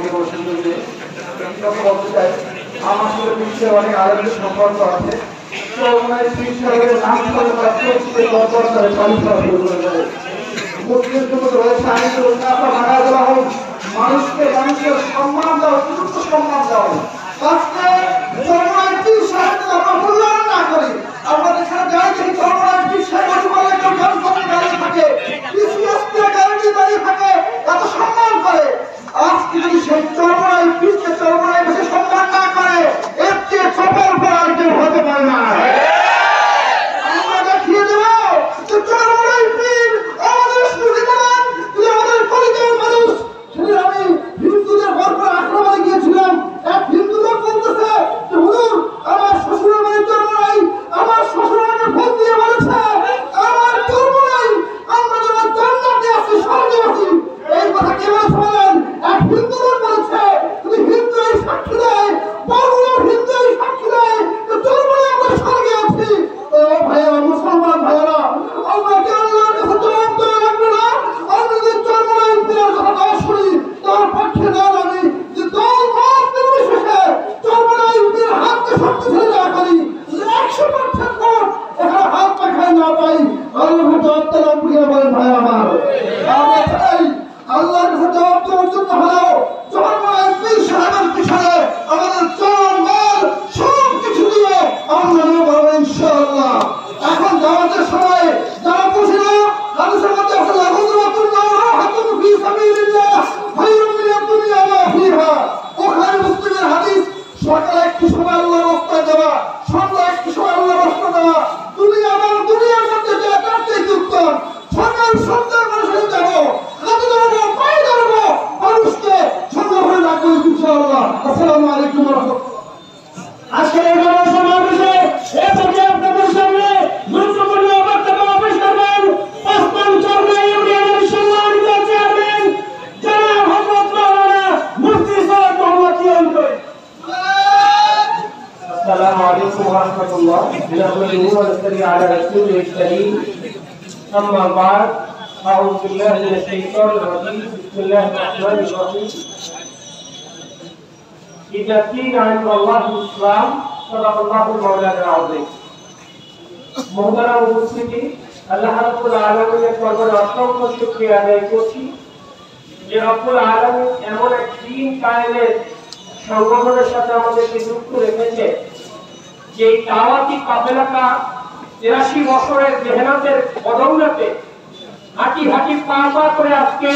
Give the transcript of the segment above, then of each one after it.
আমাকে বসে করবে বলতে চাই আমার সাথে বিশ্বের অনেক আলোচনা সম্পর্ক আছে। মানুষকে মানুষের সম্মান দাও, উপযুক্ত সম্মান দাও। আজকে আমরা মূল্যায়ন না করি, আমরা এখানে যাই দেখি দাঁড়িয়ে থাকে, দাঁড়িয়ে থাকে, এত সম্মান করে। আজকে যদি সেই চরমায় পিসকে চরমায় বেশি সম্মান না করে, এর চেয়ে চপের পর আর কেউ হতে পারে না। আমরা দেখিয়ে দেব যে চরমায় পীর আমাদের সুবিধান, আমাদের পরিচয় মানুষ। সেদিন আমি হিন্দুদের ভরপুর আক্রমণে গিয়েছিলাম। এক হিন্দু লোক বলতেছে যে হুজুর আমার শ্বশুরের বাড়ি চরমায়, আমার শ্বশুর আমাকে ফোন দিয়ে বলেছে আমার চরমায় আমরা যেন জান্নাতে আছি, স্বর্গে আছি। এই কথা কে বলেছে বলেন? এক হিন্দু লোক বলেছে। যদি হিন্দু এই সাক্ষী দেয়, বড় হিন্দু এই সাক্ষী দেয় যে চরমায় আমরা স্বর্গে আছি। ও ভাইয়েরা, মুসলমান ভাইয়েরা, আমরা কি আল্লাহর কাছে জবাব দেওয়া লাগবে না? আমরা যদি চরমায় পীরের কথা না শুনি, তার পক্ষে না আমি যে দল মত নির্বিশেষে চরমায় পীরের হাতকে শক্তিশালী না করি, 100% ভোট এখানে হাত পাখায় না পাই, আল্লাহর জবাব দেওয়ার প্রিয় বলেন ভাই আমার। আমরা চাই আল্লাহর কাছে জবাব দেওয়ার জন্য হলেও চরমায় পীর সাহেবের পিছনে আমাদের জান মাল সব কিছু দিয়ে আমরা নেব ইনশাআল্লাহ। এখন দাওয়াতের সময় যারা বুঝে না, হাদিসের মধ্যে আছে লাহুদুল্লাহ হাতুন ফি সাবিলিল্লাহ খায়রুম মিনাদ দুনিয়া ওয়া মা ফিহা। বুখারী মুসলিমের হাদিস। সকালে একটু সময় আল্লাহর রাস্তায় যাওয়া, সন্ধ্যা একটু সময় আল্লাহর রাস্তায় যাওয়া, দুনিয়ার মধ্যে যে তার চেয়ে উত্তম। সকাল সন্ধ্যার মানুষের যাবো, হাতে ধরবো, পায়ে ধরবো, মানুষকে সন্ধ্যা করে রাখবো ইনশাআল্লাহ। আসসালামু আলাইকুম ওয়া রাহমাতুল্লাহ। আজকের এই গণসমাবেশে আপনাদের সামনে গুরুত্বপূর্ণ বক্তব্য পেশ করবেন পাঁচপান চরমাই ইউনিয়নের সম্মানিত চেয়ারম্যান জনাব হযরত মাওলানা মুফতি সৈয়দ মোহাম্মদ ইয়াসিন করিম। আসসালামু আলাইকুম ওয়া রাহমাতুল্লাহ। বিসমিল্লাহি ওয়া সাল্লাল্লাহু আলা রাসূলিল কারীম। আম্মা বা'দ। আউযু বিল্লাহি মিনাশ শাইতানির রাজীম। বিসমিল্লাহির রাহমানির রাহিম। إذا قيل عند الله الإسلام صدق الله المولى العظيم. মুহতারাম উপস্থিতি, আল্লাহ রাব্বুল আলামিনের দরবারে অসংখ্য শুকরিয়া আদায় করছি যে রব্বুল আলামিন এমন এক দিন কায়েমের সংগঠনের সাথে আমাদেরকে যুক্ত রেখেছে, যে দাওয়াতি কাফেলাটা 83 বছরের মেহনতের বদৌলতে হাঁটি হাঁটি পা পা করে আজকে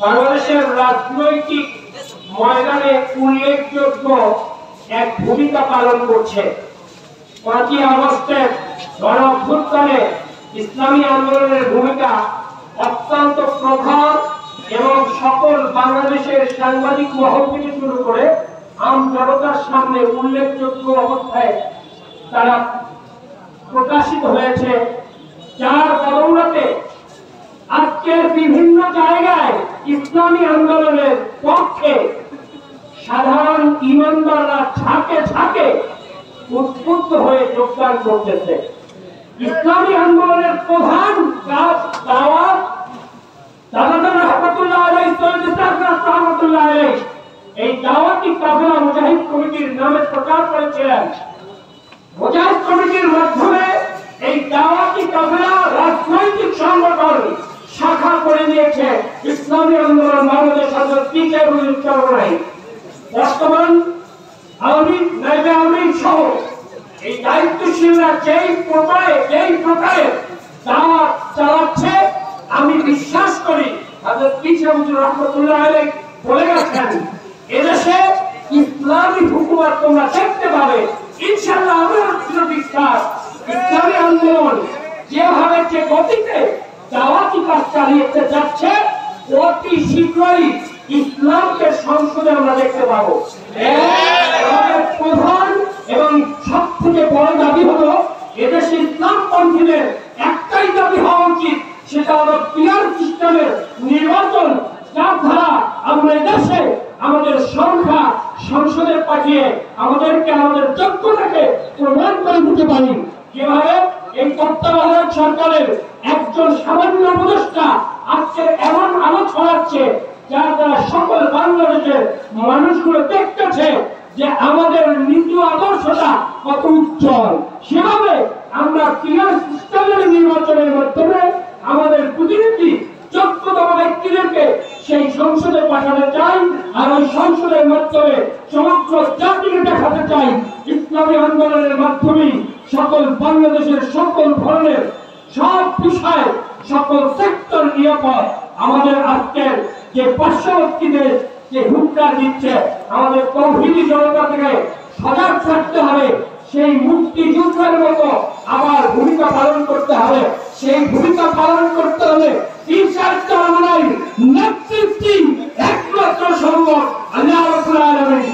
বাংলাদেশের রাজনৈতিক ময়দানে উল্লেখযোগ্য এক ভূমিকা পালন করছে। 5ই আগস্টের গণ অভ্যুত্থানে ইসলামী আন্দোলনের ভূমিকা অত্যন্ত প্রখর এবং সকল বাংলাদেশের সাংবাদিক মহল থেকে শুরু করে আম জনতার সামনে উল্লেখযোগ্য অবস্থায় তারা প্রকাশিত হয়েছে, যার বদৌলতে আজকের বিভিন্ন জায়গায় ইসলামী আন্দোলনের পক্ষে সাধারণ ইমানদাররা ঝাঁকে ঝাঁকে উদ্বুদ্ধ হয়ে যোগদান করতেছে। ইসলামী আন্দোলনের প্রধান দাওয়াত দাদা রহমতুল্লাহ আলাইহি রহমতুল্লাহ আলাইহি এই দাওয়াতি কাফেলা মুজাহিদ কমিটির নামে প্রচার করেছিলেন। মুজাহিদ কমিটির মাধ্যমে এই দাওয়াতি কাফেলা রাজনৈতিক সংগঠন শাখা করে নিয়েছে ইসলামী আন্দোলন বাংলাদেশ সরকার চরমাই। বর্তমান আওয়ামী নাইবে আওয়ামী সহ এই দায়িত্বশীলরা যেই প্রকারে দাওয়াত চালাচ্ছে, আমি বিশ্বাস করি হযরত পীর শামসুর রহমতুল্লাহ আলাইহি বলে গেছেন, এদেশে ইসলামী হুকুমত তোমরা দেখতে পাবে ইনশাআল্লাহ। আমার বিশ্বাস ইসলামী আন্দোলন যেভাবে যে গতিতে দাওয়াতি কাজ চালিয়ে যাচ্ছে, অতি শীঘ্রই ইসলামকে সংসদে আমরা দেখতে পাবো। প্রধান এবং সব থেকে বড় দাবি হলো এদেশে ইসলামপন্থীদের একটাই দাবি হওয়া উচিত, সেটা হলো পিয়ার সিস্টেমের নির্বাচন, যার দ্বারা আমরা দেশে আমাদের সংখ্যা সংসদে পাঠিয়ে আমাদেরকে আমাদের যোগ্যতাকে প্রমাণ করে দিতে পারি। কিভাবে? এই তত্ত্বাবধায়ক সরকারের একজন সামান্য উপদেষ্টা আজকে এমন আলো ছড়াচ্ছে যার দ্বারা সকল বাংলাদেশের মানুষগুলো দেখতেছে যে আমাদের নীতি আদর্শটা কত উজ্জ্বল। সেভাবে আমরা পিয়ার সিস্টেমের নির্বাচনের মাধ্যমে আমাদের প্রতিনিধি যোগ্যতম ব্যক্তিদেরকে সেই সংসদে পাঠাতে চাই, আর ওই সংসদের মাধ্যমে সমগ্র জাতিকে দেখাতে চাই ইসলামী আন্দোলনের মাধ্যমে সকল বাংলাদেশের সকল ধরনের সব বিষয় সকল সেক্টর নিরাপদ। আমাদের আজকের যে পার্শ্ববর্তী দেশ যে হুঙ্কার দিচ্ছে, আমাদের তৌহিদি জনতা থেকে সজাগ থাকতে হবে। সেই মুক্তিযুদ্ধের মতো আবার ভূমিকা পালন করতে হবে। সেই ভূমিকা পালন করতে হলে নেতৃত্ব একমাত্র সম্ভব। আল্লাহ রাব্বুল আলামিন